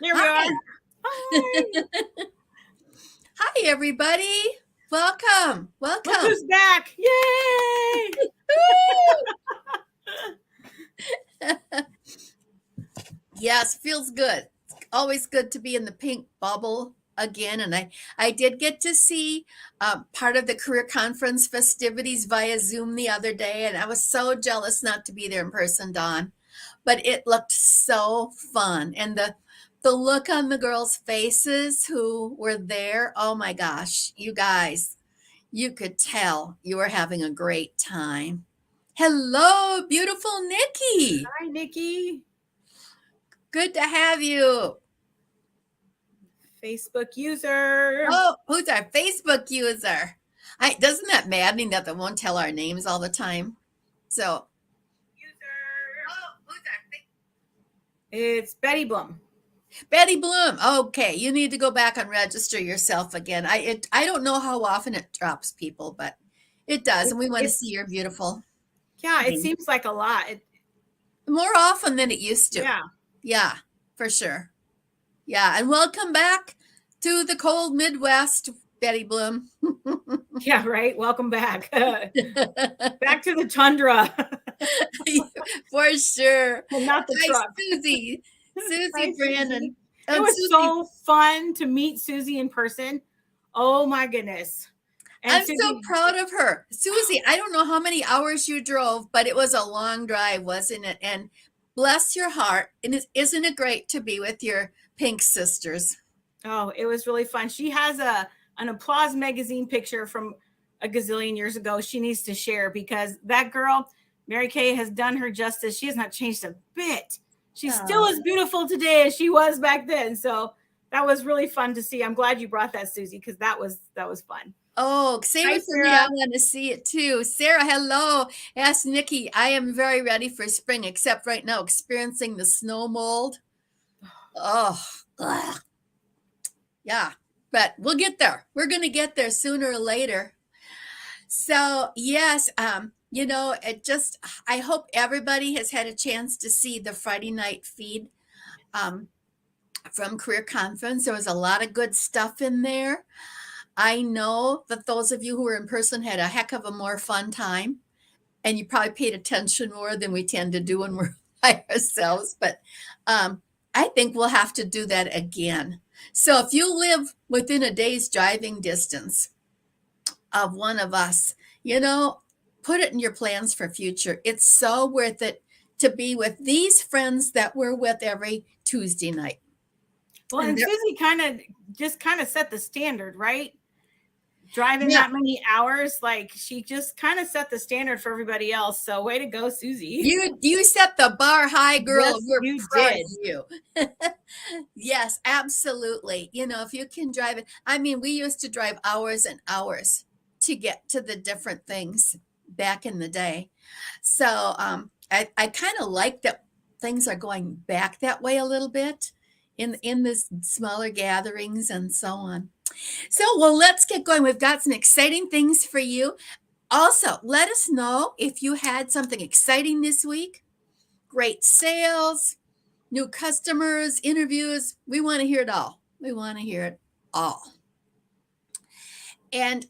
There we Hi. are. Hi. Hi, everybody. Welcome. Look Welcome. who's back. Yay. Yes, feels good. It's always good to be in the pink bubble again. And I did get to see part of the career conference festivities via Zoom the other day. And I was so jealous not to be there in person, Dawn. But it looked so fun. And the look on the girls' faces who were there, oh my gosh, you guys, you could tell you were having a great time. Hello, beautiful Nikki. Hi, Nikki. Good to have you. Facebook user. Oh, who's our Facebook user? Doesn't that maddening that they won't tell our names all the time? So, It's Betty Blum. Betty Bloom. Okay, you need to go back and register yourself again. I don't know how often it drops people, but it does, and we want to see your beautiful Yeah, it name seems like a lot. more often than it used to. Yeah. Yeah, for sure. Yeah, and welcome back to the cold Midwest, Betty Bloom. Yeah, right. Welcome back. Back to the tundra. For sure. Well, not the Hi, truck. Susie. Hi, Susie Brandon. Susie. Oh, It was Susie, so fun to meet Susie in person. Oh my goodness. And I'm so Susie, proud of her. Susie, I don't know how many hours you drove, but it was a long drive, wasn't it? And bless your heart. And isn't it great to be with your pink sisters? oh, it was really fun. She has an Applause magazine picture from a gazillion years ago she needs to share because that girl, Mary Kay, has done her justice. She has not changed a bit. She's still as beautiful today as she was back then. So that was really fun to see. I'm glad you brought that, Susie, because that was fun. Oh, save Hi, it for me. I Sarah. want to see it too. Sarah, hello. Ask Nikki. I am very ready for spring, except right now, experiencing the snow mold. Oh, ugh. Yeah, but we'll get there. We're going to get there sooner or later. So, yes, I hope everybody has had a chance to see the Friday night feed um, from Career Conference. There was a lot of good stuff in there. I know that those of you who were in person had a heck of a more fun time, and you probably paid attention more than we tend to do when we're by ourselves. But I think we'll have to do that again. So if you live within a day's driving distance of one of us, put it in your plans for future. It's so worth it to be with these friends that we're with every Tuesday night. Well, and Susie kind of set the standard, right? Driving Yeah. that many hours, like she just kind of set the standard for everybody else. So way to go, Susie. You set the bar high, girl. Yes, We're you proud did. of you. Yes, absolutely. If you can drive it. I mean, we used to drive hours and hours to get to the different things back in the day. So I kind of like that things are going back that way a little bit in this smaller gatherings and so on. So, well, let's get going. We've got some exciting things for you. Also, let us know if you had something exciting this week. Great sales, new customers, interviews. We want to hear it all. We want to hear it all. And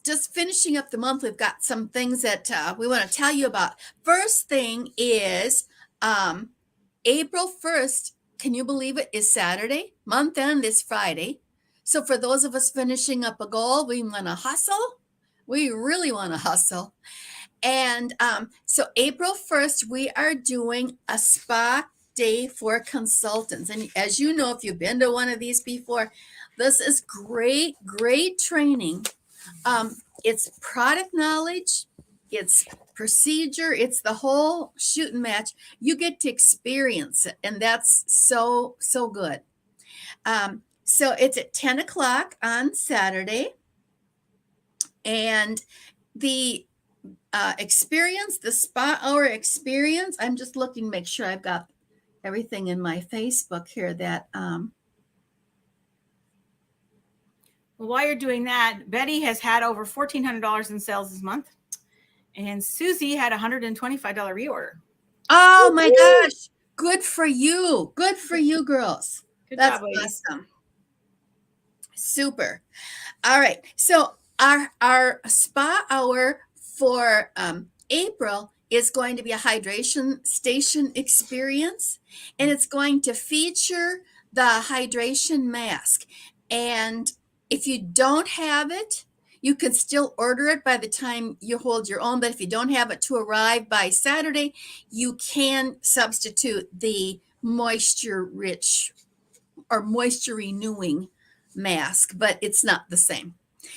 just finishing up the month, we've got some things that we want to tell you about. First thing is April 1st. Can you believe it? Is Saturday. Month end is Friday. So for those of us finishing up a goal, we want to hustle. We really want to hustle. And so April 1st, we are doing a spa day for consultants. And as you know, if you've been to one of these before, this is great, great training. It's product knowledge, it's procedure, it's the whole shoot and match. You get to experience it, and that's so, so good. So it's at 10 o'clock on Saturday. And the experience, the spa hour experience, I'm just looking to make sure I've got everything in my Facebook here that Well, while you're doing that, Betty has had over $1,400 in sales this month, and Susie had a $125 reorder. oh my gosh, Good for you. Good for you, girls. Good That's job, ladies. awesome. Super. All right. So our spa hour for April is going to be a hydration station experience, and it's going to feature the hydration mask. And if you don't have it, you can still order it by the time you hold your own. But if you don't have it to arrive by Saturday, you can substitute the moisture rich or moisture renewing mask, but it's not the same.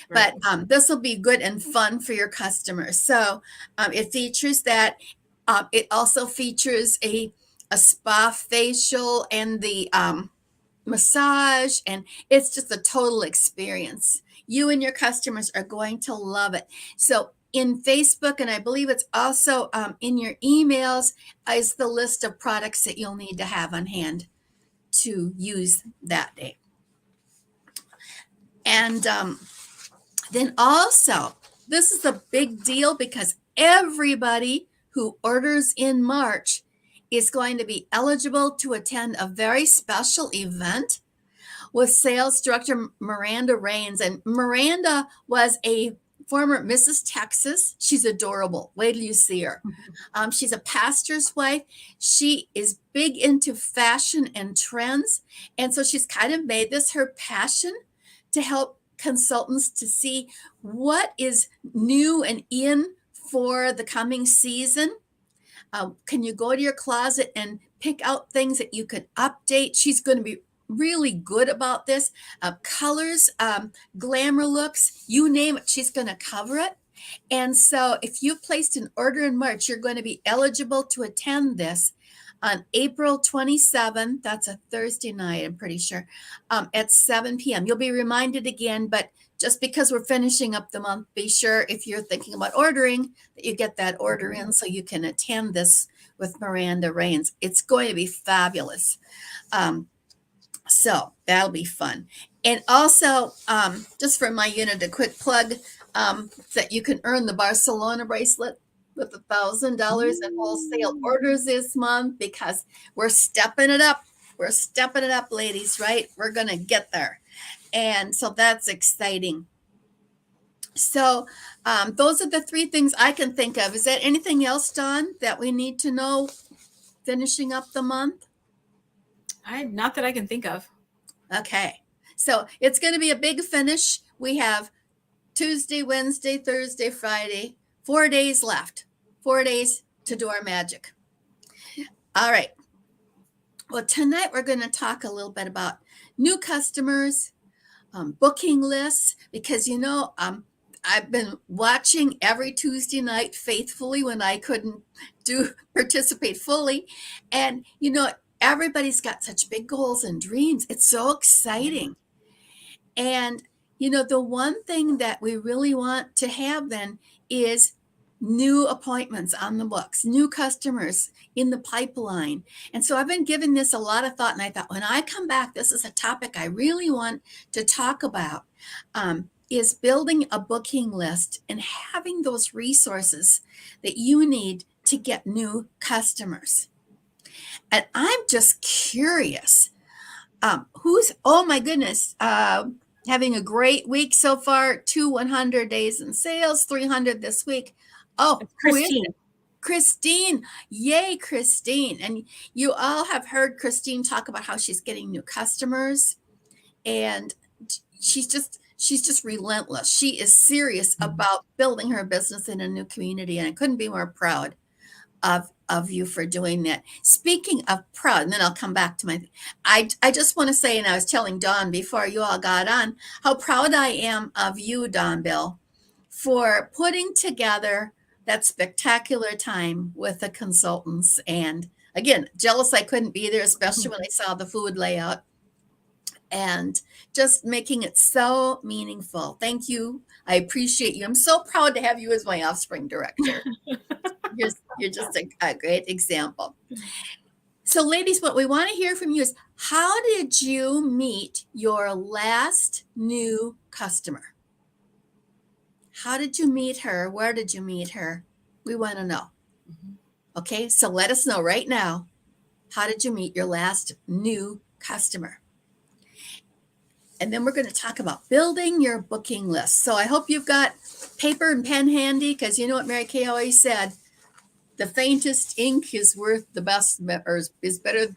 Right. But this will be good and fun for your customers. So it features that. It also features a spa facial and the massage, and it's just a total experience. You and your customers are going to love it. So in Facebook, and I believe it's also in your emails, is the list of products that you'll need to have on hand to use that day. And then also, this is a big deal because everybody who orders in March is going to be eligible to attend a very special event with sales director Miranda Rains. And Miranda was a former Mrs. Texas. She's adorable. Wait till you see her. She's a pastor's wife. She is big into fashion and trends. And so she's kind of made this her passion to help consultants to see what is new and in for the coming season. Can you go to your closet and pick out things that you can update? She's going to be really good about this. Colors, glamour looks, you name it, she's going to cover it. And so if you placed an order in March, you're going to be eligible to attend this on April 27th. That's a Thursday night, I'm pretty sure, at 7 p.m. You'll be reminded again, but just because we're finishing up the month, be sure if you're thinking about ordering that you get that order in so you can attend this with Miranda Rains. It's going to be fabulous. So that'll be fun. And also, just for my unit, a quick plug that you can earn the Barcelona bracelet with $1,000 in wholesale orders this month because we're stepping it up. We're stepping it up, ladies, right? We're going to get there. And so that's exciting. So those are the three things I can think of. Is there anything else, Dawn, that we need to know finishing up the month? Not that I can think of. Okay. So it's going to be a big finish. We have Tuesday, Wednesday, Thursday, Friday, 4 days left. 4 days to do our magic. All right. Well, tonight we're going to talk a little bit about new customers, booking lists, because, I've been watching every Tuesday night faithfully when I couldn't participate fully. And, everybody's got such big goals and dreams. It's so exciting. And, the one thing that we really want to have then is new appointments on the books, new customers in the pipeline. And so I've been giving this a lot of thought, and I thought when I come back, this is a topic I really want to talk about, is building a booking list and having those resources that you need to get new customers. And I'm just curious, oh my goodness, having a great week so far, 100 days in sales, 300 this week. Oh, it's Christine. Christine. Yay, Christine. And you all have heard Christine talk about how she's getting new customers, and she's just relentless. She is serious about building her business in a new community, and I couldn't be more proud of you for doing that. Speaking of proud, and then I'll come back to I just want to say, and I was telling Dawn before you all got on, how proud I am of you, Dawn Bill, for putting together that spectacular time with the consultants. And again, jealous I couldn't be there, especially when I saw the food layout, and just making it so meaningful. Thank you. I appreciate you. I'm so proud to have you as my offspring director. You're just a great example. So, ladies, what we want to hear from you is, how did you meet your last new customer? How did you meet her? Where did you meet her? We want to know. Okay, so let us know right now. How did you meet your last new customer? And then we're going to talk about building your booking list. So I hope you've got paper and pen handy, because you know what Mary Kay always said, the faintest ink is worth the best, or is better.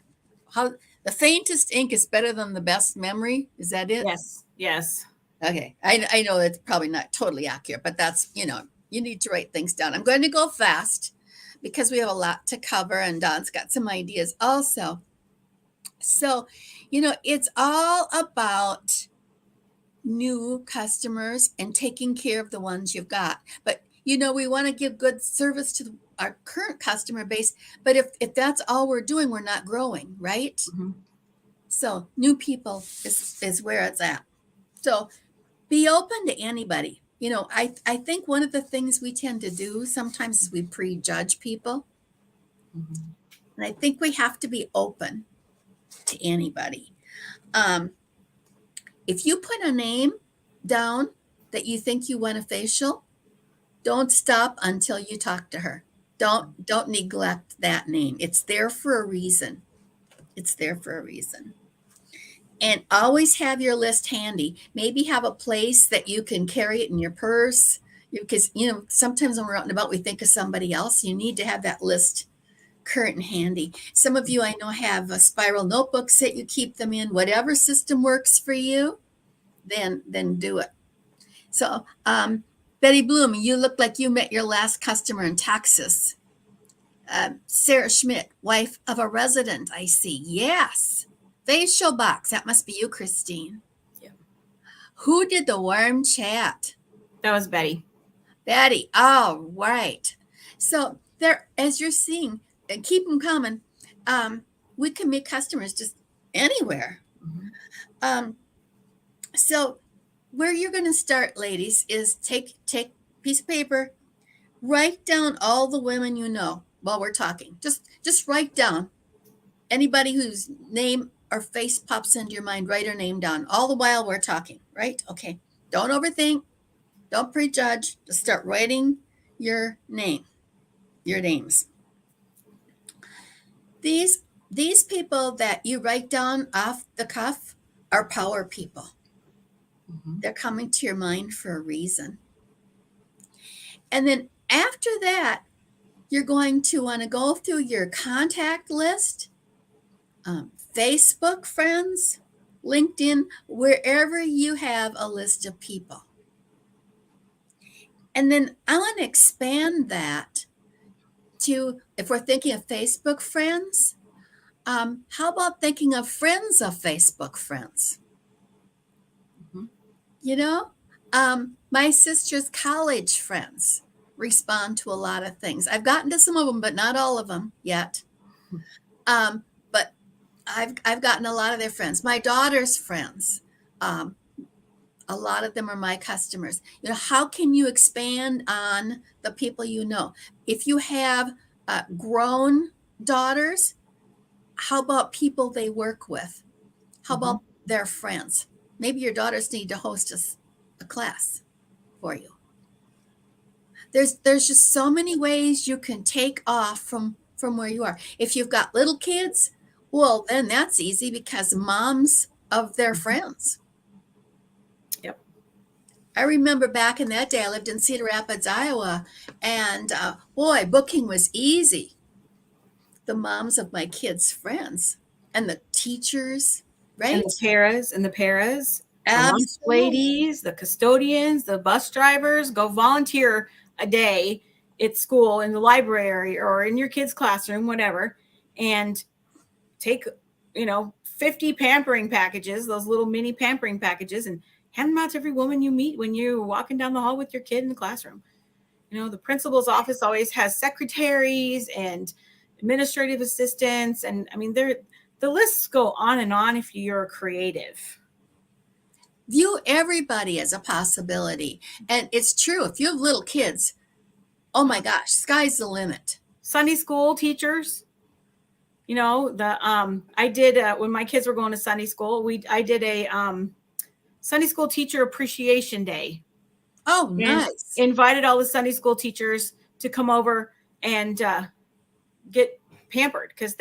How the faintest ink is better than the best memory. Is that it? Yes. Yes. Okay. I know that's probably not totally accurate, but that's, you need to write things down. I'm going to go fast because we have a lot to cover, and Don's got some ideas also. So, it's all about new customers and taking care of the ones you've got. But, we want to give good service to our current customer base. But if that's all we're doing, we're not growing, right? Mm-hmm. So new people is where it's at. So be open to anybody. I think one of the things we tend to do sometimes is we prejudge people. Mm-hmm. And I think we have to be open to anybody. If you put a name down that you think you want a facial, don't stop until you talk to her. Don't neglect that name. It's there for a reason. It's there for a reason. And always have your list handy. Maybe have a place that you can carry it in your purse, because sometimes when we're out and about we think of somebody else. You need to have that list current and handy. Some of you I know have spiral notebooks that you keep them in. Whatever system works for you, then do it. So Betty Bloom, you look like you met your last customer in Texas. Sarah Schmidt, wife of a resident, I see. Yes. Facial box. That must be you, Christine. Yeah. Who did the warm chat? That was Betty. Betty. All right. So there, as you're seeing, and keep them coming, we can meet customers just anywhere. Mm-hmm. So where you're going to start, ladies, is take a piece of paper, write down all the women you know while we're talking. Just write down anybody whose name or face pops into your mind. Write her name down all the while we're talking, right? Okay. Don't overthink. Don't prejudge. Just start writing your names. These people that you write down off the cuff are power people. Mm-hmm. They're coming to your mind for a reason. And then after that, you're going to want to go through your contact list, Facebook friends, LinkedIn, wherever you have a list of people. And then I want to expand that to, if we're thinking of Facebook friends, how about thinking of friends of Facebook friends? Mm-hmm. My sister's college friends respond to a lot of things. I've gotten to some of them, but not all of them yet. But I've gotten a lot of their friends. My daughter's friends, a lot of them are my customers. How can you expand on the people you know? If you have grown daughters, how about people they work with? How Mm-hmm. about their friends? Maybe your daughters need to host a class for you. There's just so many ways you can take off from where you are. If you've got little kids, well, then that's easy, because moms of their friends. Yep. I remember back in that day, I lived in Cedar Rapids, Iowa, and boy, booking was easy. The moms of my kids' friends and the teachers, right? And the paras, the lunch Absolutely. ladies, the custodians, the bus drivers. Go volunteer a day at school, in the library, or in your kids' classroom, whatever, and take 50 pampering packages, those little mini pampering packages, and hand them out to every woman you meet when you're walking down the hall with your kid in the classroom. The principal's office always has secretaries and administrative assistants, and I mean, the lists go on and on if you're creative. View everybody as a possibility. And it's true, if you have little kids, oh my gosh, sky's the limit. Sunday school teachers, I did when my kids were going to Sunday school, I did a Sunday school teacher appreciation day. Oh, nice. Invited all the Sunday school teachers to come over and get pampered, because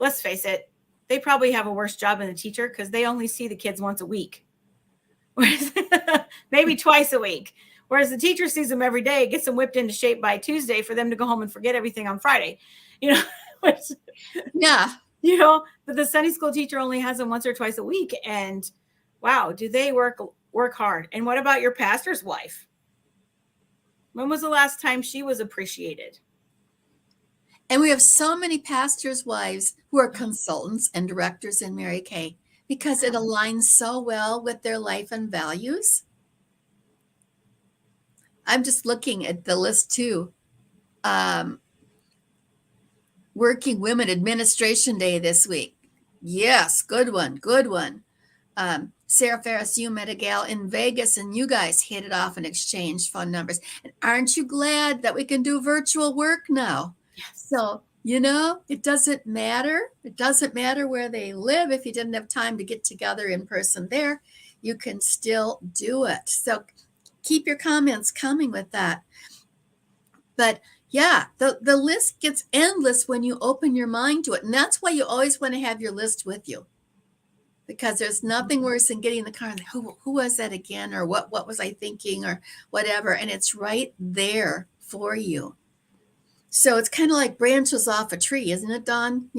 let's face it, they probably have a worse job than a teacher because they only see the kids once a week, maybe twice a week. Whereas the teacher sees them every day, gets them whipped into shape by Tuesday for them to go home and forget everything on Friday. Which, Yeah. but the Sunday school teacher only has them once or twice a week. And wow, do they work hard. And what about your pastor's wife? When was the last time she was appreciated? And we have so many pastors' wives who are consultants and directors in Mary Kay because it aligns so well with their life and values. I'm just looking at the list too. Working Women Administration Day this week. Yes, good one, good one. Sarah Ferris, you met a gal in Vegas and you guys hit it off and exchanged phone numbers. And aren't you glad that we can do virtual work now? Yes. So, it doesn't matter. It doesn't matter where they live. If you didn't have time to get together in person there, you can still do it. So keep your comments coming with that. But yeah, the list gets endless when you open your mind to it. And that's why you always want to have your list with you. Because there's nothing worse than getting in the car and who was that again? Or what was I thinking or whatever? And it's right there for you. So it's kind of like branches off a tree, isn't it, Dawn?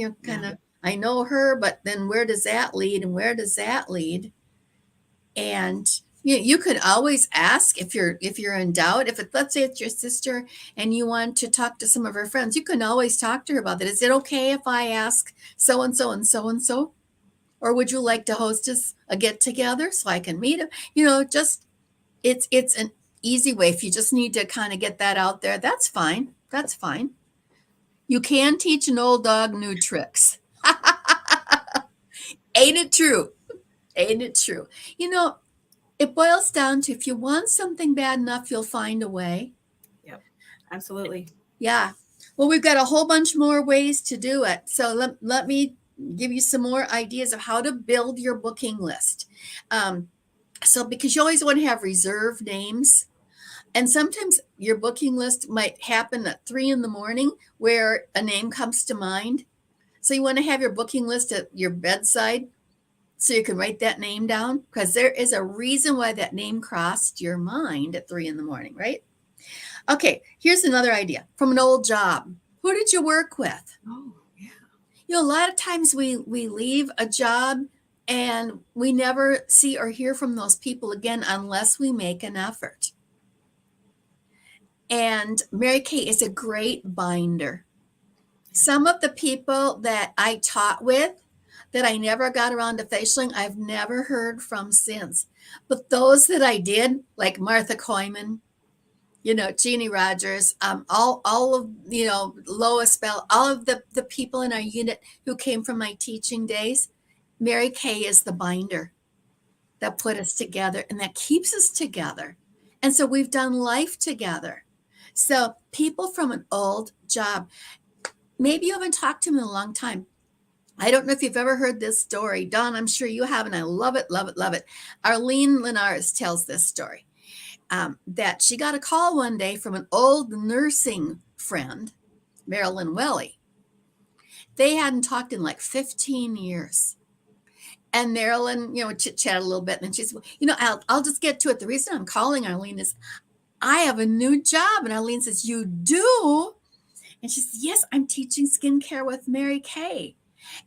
I know her, but then where does that lead? And where does that lead? And you could always ask if you're in doubt. Let's say it's your sister and you want to talk to some of her friends, you can always talk to her about that. Is it okay if I ask so and so and so and so? Or would you like to host a get together so I can meet him? Just it's an easy way. If you just need to kind of get that out there, that's fine. That's fine. You can teach an old dog new tricks. Ain't it true? Ain't it true? It boils down to if you want something bad enough, you'll find a way. Yep, absolutely. Yeah. Well, we've got a whole bunch more ways to do it. So let me give you some more ideas of how to build your booking list. So because you always want to have reserved names. And sometimes your booking list might happen at 3 a.m. where a name comes to mind. So you want to have your booking list at your bedside so you can write that name down because there is a reason why that name crossed your mind at 3 a.m, right? Okay, here's another idea from an old job. Who did you work with? Oh, yeah. A lot of times we leave a job and we never see or hear from those people again unless we make an effort. And Mary Kay is a great binder. Some of the people that I taught with that I never got around to facialing, I've never heard from since. But those that I did, like Martha Koyman, Jeannie Rogers, all of, Lois Bell, all of the people in our unit who came from my teaching days, Mary Kay is the binder that put us together and that keeps us together. And so we've done life together. So people from an old job, maybe you haven't talked to them in a long time. I don't know if you've ever heard this story. Dawn, I'm sure you have, and I love it, love it, love it. Arlene Linares tells this story. That she got a call one day from an old nursing friend, Marilyn Welly. They hadn't talked in like 15 years. And Marilyn, chit-chat a little bit. And then she said, I'll just get to it. The reason I'm calling Arlene is I have a new job. And Arlene says, you do? And she says, yes, I'm teaching skincare with Mary Kay.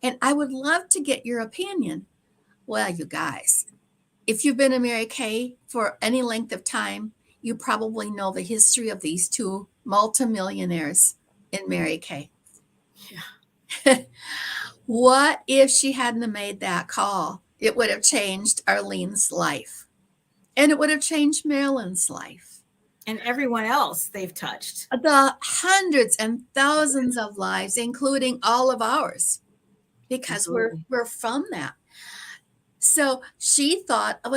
And I would love to get your opinion. Well, you guys, if you've been a Mary Kay for any length of time, you probably know the history of these two multimillionaires in Mary Kay. Yeah. What if she hadn't made that call? It would have changed Arlene's life. And it would have changed Marilyn's life. And everyone else they've touched. The hundreds and thousands of lives, including all of ours, because we're from that. So she thought of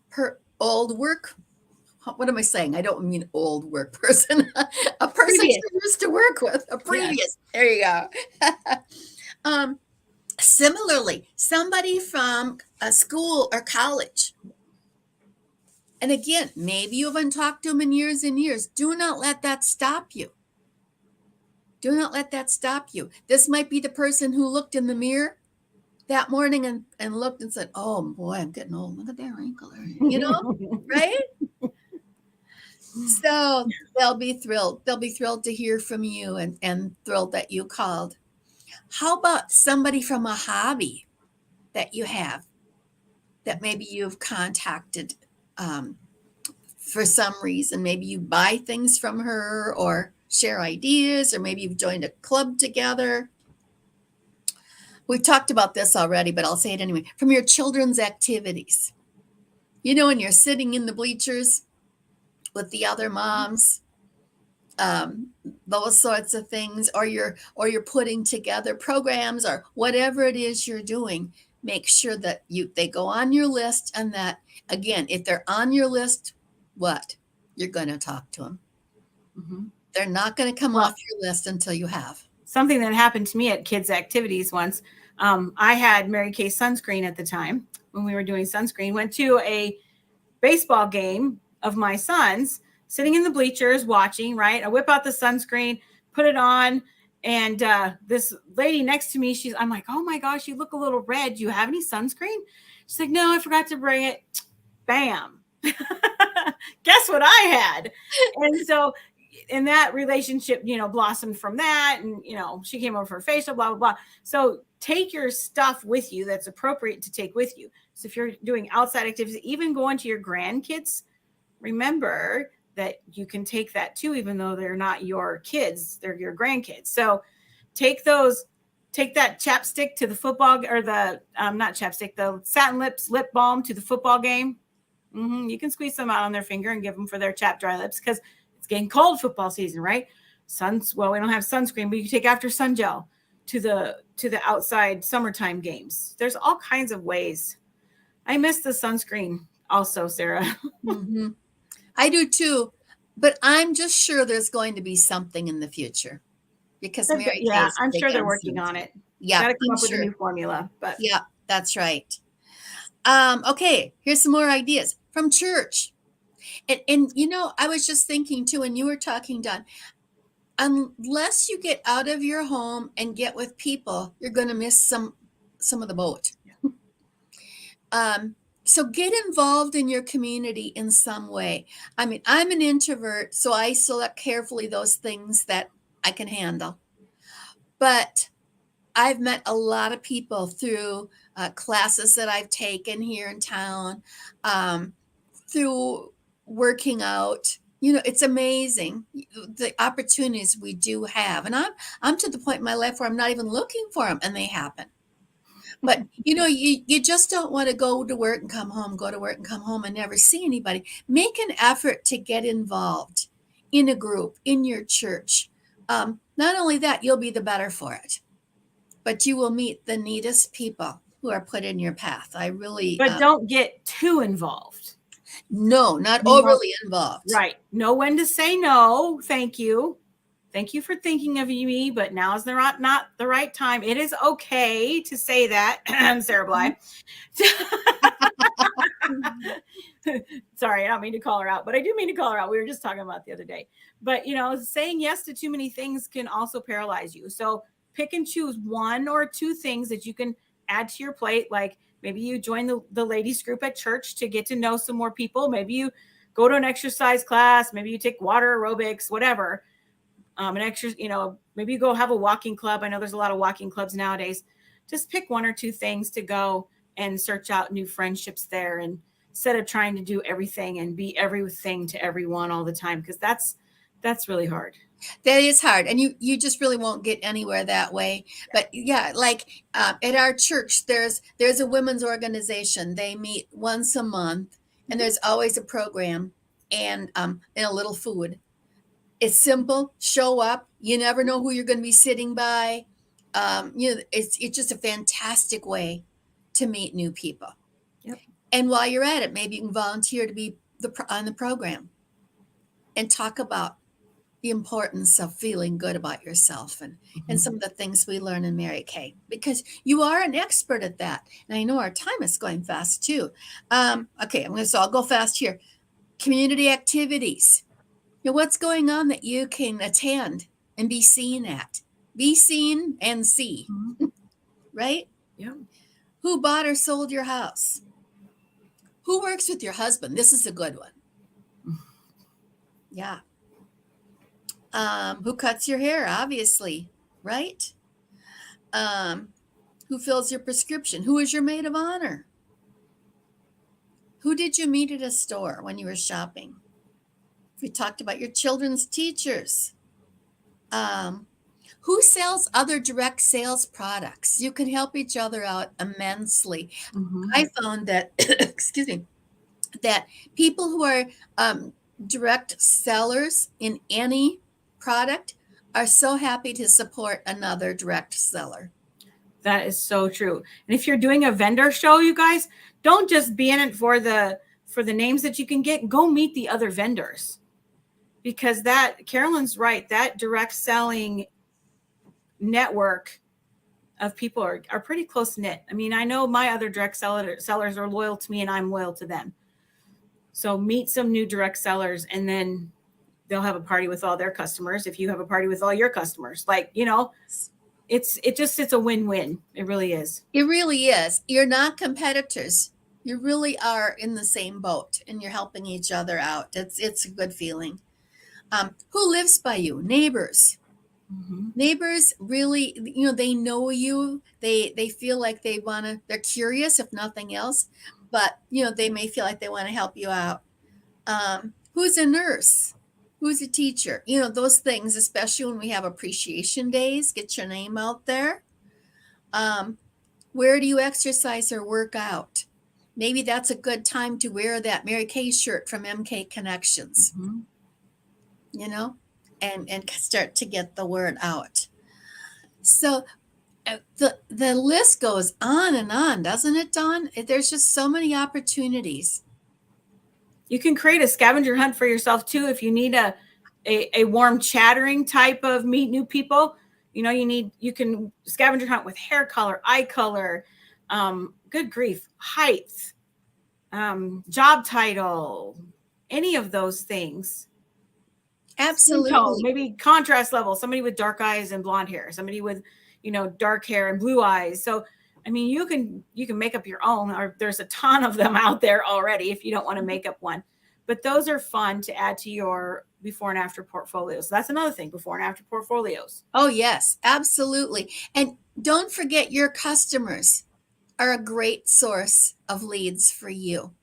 her old work. What am I saying? I don't mean old work person. A person she used to work with. A previous. Yes. There you go. Similarly, somebody from a school or college. And again, maybe you haven't talked to them in years and years. Do not let that stop you. Do not let that stop you. This might be the person who looked in the mirror that morning and looked and said, oh boy, I'm getting old. Look at that wrinkle there. Right? So they'll be thrilled. They'll be thrilled to hear from you and thrilled that you called. How about somebody from a hobby that you have that maybe you've contacted for some reason? Maybe you buy things from her or share ideas, or maybe you've joined a club together. We've talked about this already, but I'll say it anyway. From your children's activities. When you're sitting in the bleachers with the other moms, those sorts of things, or you're putting together programs or whatever it is you're doing. Make sure that they go on your list, and that, again, if they're on your list, you're going to talk to them. Mm-hmm. They're not going to come off your list until you have. Something that happened to me at kids' activities once. I had Mary Kay sunscreen at the time when we were doing sunscreen. Went to a baseball game of my son's, sitting in the bleachers watching, right? I whip out the sunscreen, put it on, and this lady next to me, I'm like, oh my gosh, you look a little red. Do you have any sunscreen? She's like, no, I forgot to bring it. Bam. Guess what I had? And so in that relationship, blossomed from that. And, she came over for facial, blah, blah, blah. So take your stuff with you that's appropriate to take with you. So if you're doing outside activities, even going to your grandkids, remember that you can take that too, even though they're not your kids, they're your grandkids. So take that chapstick to the football, or the, not chapstick, the satin lips lip balm to the football game. Mm-hmm. You can squeeze some out on their finger and give them for their chapped dry lips, because it's getting cold football season, right? We don't have sunscreen, but you can take after sun gel to the outside summertime games. There's all kinds of ways. I miss the sunscreen also, Sarah. Mm-hmm. I do too, but I'm just sure there's going to be something in the future, because Mary Kay, I'm sure they're working on it. Yeah, got to come up with a new formula. But yeah, that's right. Okay, here's some more ideas from church. And I was just thinking too, and you were talking, Don, unless you get out of your home and get with people, you're going to miss some of the boat. So get involved in your community in some way. I mean, I'm an introvert, so I select carefully those things that I can handle. But I've met a lot of people through classes that I've taken here in town, through working out. It's amazing the opportunities we do have. And I'm to the point in my life where I'm not even looking for them, and they happen. But, you just don't want to go to work and come home, go to work and come home and never see anybody. Make an effort to get involved in a group, in your church. Not only that, you'll be the better for it, but you will meet the neatest people who are put in your path. But don't get too involved. No, not overly involved. Right. Know when to say no. Thank you. Thank you for thinking of me, but now is not the right time. It is okay to say that. Sarah Bly. Sorry, I don't mean to call her out, but I do mean to call her out. We were just talking about the other day. But, saying yes to too many things can also paralyze you. So pick and choose one or two things that you can add to your plate. Like maybe you join the ladies group at church to get to know some more people. Maybe you go to an exercise class. Maybe you take water aerobics, whatever. Maybe you go have a walking club. I know there's a lot of walking clubs nowadays. Just pick one or two things to go and search out new friendships there, and instead of trying to do everything and be everything to everyone all the time, because that's really hard. That is hard, and you just really won't get anywhere that way. But yeah, like at our church, there's a women's organization. They meet once a month, and there's always a program and a little food. It's simple. Show up. You never know who you're going to be sitting by. It's just a fantastic way to meet new people. Yep. And while you're at it, maybe you can volunteer to be on the program and talk about the importance of feeling good about yourself and some of the things we learn in Mary Kay, because you are an expert at that. And I know our time is going fast too. Okay, I'll go fast here. Community activities. What's going on that you can attend and be seen at. Be seen and see, right? Yeah. Who bought or sold your house? Who works with your husband? This is a good one. Yeah. Who cuts your hair? Obviously, right? Who fills your prescription? Who is your maid of honor? Who did you meet at a store when you were shopping? We talked about your children's teachers. Who sells other direct sales products? You can help each other out immensely. I found that, excuse me, that people who are direct sellers in any product are so happy to support another direct seller. That is so true. And if you're doing a vendor show, you guys, don't just be in it for the names that you can get. Go meet the other vendors, because that, Carolyn's right, that direct selling network of people are pretty close knit. I mean, I know my other direct sellers are loyal to me and I'm loyal to them. So meet some new direct sellers, and then they'll have a party with all their customers. If you have a party with all your customers, like, you know, it's a win-win. It really is. It really is. You're not competitors. You really are in the same boat, and you're helping each other out. It's a good feeling. Who lives by you? Neighbors. Neighbors really, you know, they know you. They feel like they're curious, if nothing else, but you know, they may feel like they want to help you out. Who's a nurse? Who's a teacher? You know, those things, especially when we have appreciation days, get your name out there. Where do you exercise or work out? Maybe that's a good time to wear that Mary Kay shirt from MK Connections, you know, and start to get the word out. So the list goes on and on, doesn't it, Dawn? There's just so many opportunities. You can create a scavenger hunt for yourself too. If you need a warm chattering type of meet new people, you know, you can scavenger hunt with hair color, eye color, good grief, height, job title, any of those things. Absolutely. Maybe contrast level, somebody with dark eyes and blonde hair, somebody with, you know, dark hair and blue eyes. So, I mean, you can make up your own, or there's a ton of them out there already if you don't want to make up one. But those are fun to add to your before and after portfolios. That's another thing, before and after portfolios. Oh, yes, absolutely. And don't forget, your customers are a great source of leads for you.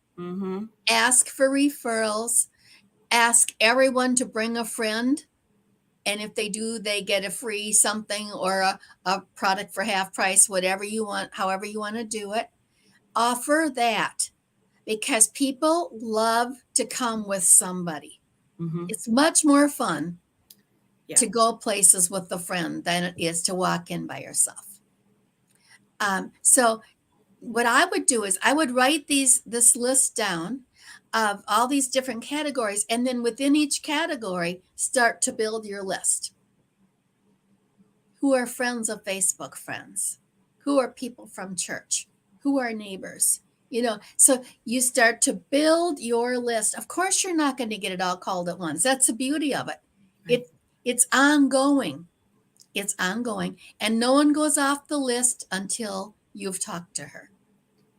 Ask for referrals. Ask everyone to bring a friend. And if they do, they get a free something or a product for half price, whatever you want, however you want to do it. Offer that, because people love to come with somebody. It's much more fun to go places with a friend than it is to walk in by yourself. So what I would do is I would write this list down of all these different categories, and then within each category, start to build your list. Who are friends of Facebook friends? Who are people from church? Who are neighbors? You know, so you start to build your list. Of course, you're not going to get it all called at once. That's the beauty of it. Right. It's ongoing. It's ongoing. And no one goes off the list until you've talked to her.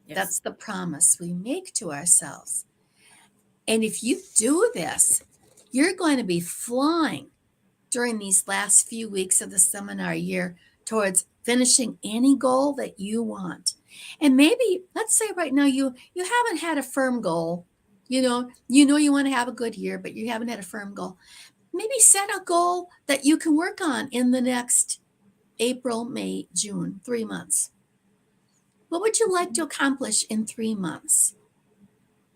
Yes. That's the promise we make to ourselves. And if you do this, you're going to be flying during these last few weeks of the seminar year towards finishing any goal that you want. And maybe, let's say right now, you haven't had a firm goal. You know you want to have a good year, but you haven't had a firm goal. Maybe set a goal that you can work on in the next April, May, June, 3 months. What would you like to accomplish in 3 months?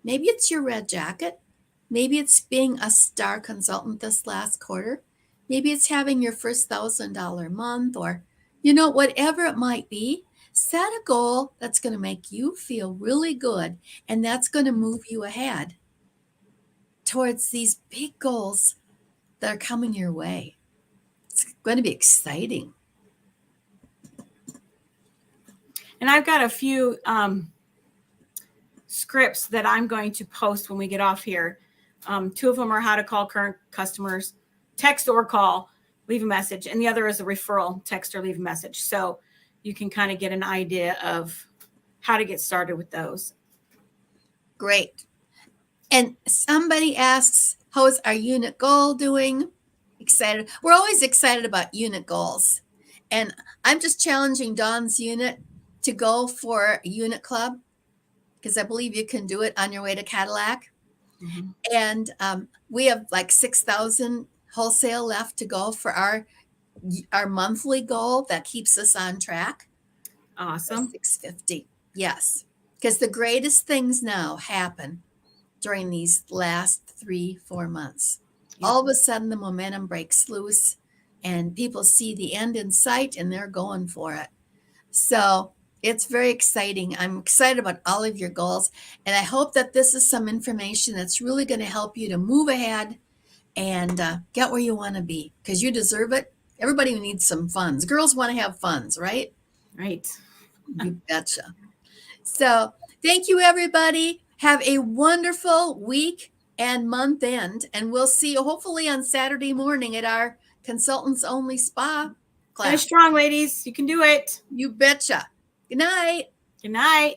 Maybe it's your red jacket. Maybe it's being a star consultant this last quarter. Maybe it's having your first $1,000 month, or, you know, whatever it might be. Set a goal that's going to make you feel really good, and that's going to move you ahead towards these big goals that are coming your way. It's going to be exciting. And I've got a few scripts that I'm going to post when we get off here. 2 of them are how to call current customers, text or call. leave a message. And the other is a referral, text or leave a message. So you can kind of get an idea of how to get started with those. Great. And somebody asks, how is our unit goal doing? Excited. We're always excited about unit goals. And I'm just challenging Dawn's unit to go for a unit club, because I believe you can do it on your way to Cadillac. Mm-hmm. And we have like 6,000 wholesale left to go for our monthly goal that keeps us on track. Awesome. 650. Yes. Because the greatest things now happen during these last 3-4 months. Yep. All of a sudden the momentum breaks loose and people see the end in sight and they're going for it. So it's very exciting. I'm excited about all of your goals. And I hope that this is some information that's really going to help you to move ahead and get where you want to be, because you deserve it. Everybody needs some funds. Girls want to have funds, right? Right. You betcha. So thank you, everybody. Have a wonderful week and month end. And we'll see you hopefully on Saturday morning at our Consultants Only Spa class. Finish strong, ladies. You can do it. You betcha. Good night. Good night.